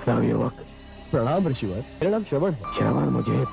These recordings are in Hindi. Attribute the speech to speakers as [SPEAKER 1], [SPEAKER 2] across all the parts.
[SPEAKER 1] युवक।
[SPEAKER 2] प्रणाम ऋषिवर, मेरा नाम श्रवण है।
[SPEAKER 1] श्रवण, मुझे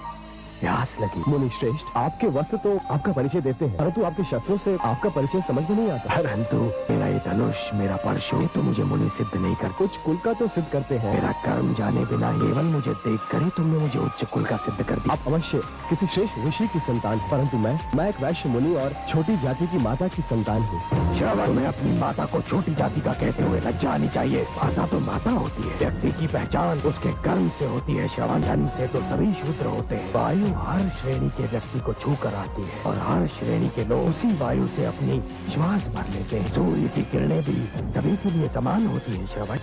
[SPEAKER 1] प्यास लगी।
[SPEAKER 2] मुनि श्रेष्ठ, आपके वस्त्र तो आपका परिचय देते हैं, परंतु आपके शस्त्रों से आपका परिचय समझ में नहीं आता।
[SPEAKER 1] परंतु मेरा ये धनुष, मेरा परशु, ये तो मुझे मुनि सिद्ध नहीं कर।
[SPEAKER 2] कुछ कुल का तो सिद्ध करते हैं।
[SPEAKER 1] मेरा कर्म जाने बिना केवल मुझे देख कर ही तुमने मुझे उच्च कुल का सिद्ध कर दिया।
[SPEAKER 2] आप अवश्य किसी श्रेष्ठ ऋषि की संतान, परंतु मैं एक वैश्य मुनि और छोटी जाति की माता की संतान हूँ।
[SPEAKER 1] श्रवण, मैं अपनी माता को छोटी जाति का कहते हुए लज्जा आनी चाहिए। माता तो माता होती है, व्यक्ति की पहचान उसके कर्म से होती है। श्रवण, जन्म से तो सभी शूद्र होते हैं। वायु हर श्रेणी के व्यक्ति को छू कर आती है और हर श्रेणी के लोग उसी वायु से अपनी श्वास भर लेते हैं। सूर्य की किरणें भी सभी के लिए समान होती है। श्रवण,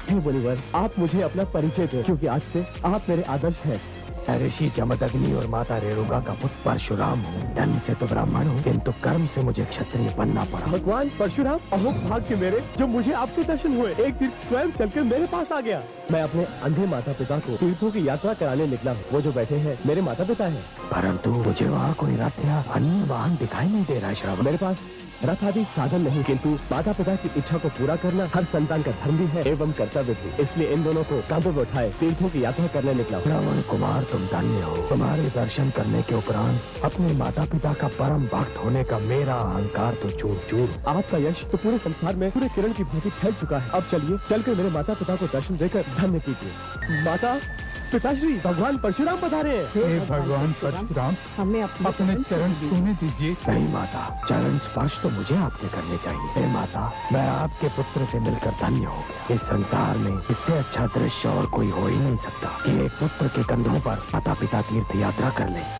[SPEAKER 2] हे मुनिवर, आप मुझे अपना परिचय दें, क्योंकि आज से आप मेरे आदर्श हैं।
[SPEAKER 1] ऋषि जमदग्नि और माता रेणुका का पुत्र परशुराम हूँ। जन्म से तो ब्राह्मण हूँ, किंतु कर्म से मुझे क्षत्रिय बनना पड़ा।
[SPEAKER 2] भगवान परशुराम, अहोक भाग्य मेरे, जो मुझे आपसे दर्शन हुए। एक दिन स्वयं चलकर मेरे पास आ गया। मैं अपने अंधे माता पिता को तीर्थों की यात्रा कराने निकला हूँ। वो जो बैठे हैं मेरे माता पिता हैं।
[SPEAKER 1] परंतु मुझे वहाँ कोई रथ या अन्य वाहन दिखाई नहीं दे रहा है। श्रवण,
[SPEAKER 2] मेरे पास रथ आदि साधन नहीं, किंतु माता पिता की इच्छा को पूरा करना हर संतान का धर्म भी है एवं कर्तव्य भी। इसलिए इन दोनों को कांधों पर उठाए तीर्थों की यात्रा करने निकला।
[SPEAKER 1] श्रवण कुमार, तुम धन्य हो। तुम्हारे दर्शन करने के उपरांत अपने माता पिता का परम भक्त होने का मेरा अहंकार तो चूर चूर।
[SPEAKER 2] आपका यश तो पूरे संसार में पूरे किरण की भांति फैल चुका है। अब चलिए, चलकर मेरे माता पिता को दर्शन देकर धन्य कीजिए। माता पिताश्री, भगवान परशुराम पधारे हैं।
[SPEAKER 3] हे भगवान परशुराम,
[SPEAKER 4] हमें
[SPEAKER 3] अपने चरण छूने दीजिए।
[SPEAKER 1] नहीं माता, चरण स्पर्श तो मुझे आपके करने चाहिए। हे माता, मैं आपके पुत्र से मिलकर धन्य हो गया। इस संसार में इससे अच्छा दृश्य और कोई हो ही नहीं सकता कि एक पुत्र के कंधों पर माता पिता तीर्थ यात्रा कर ले।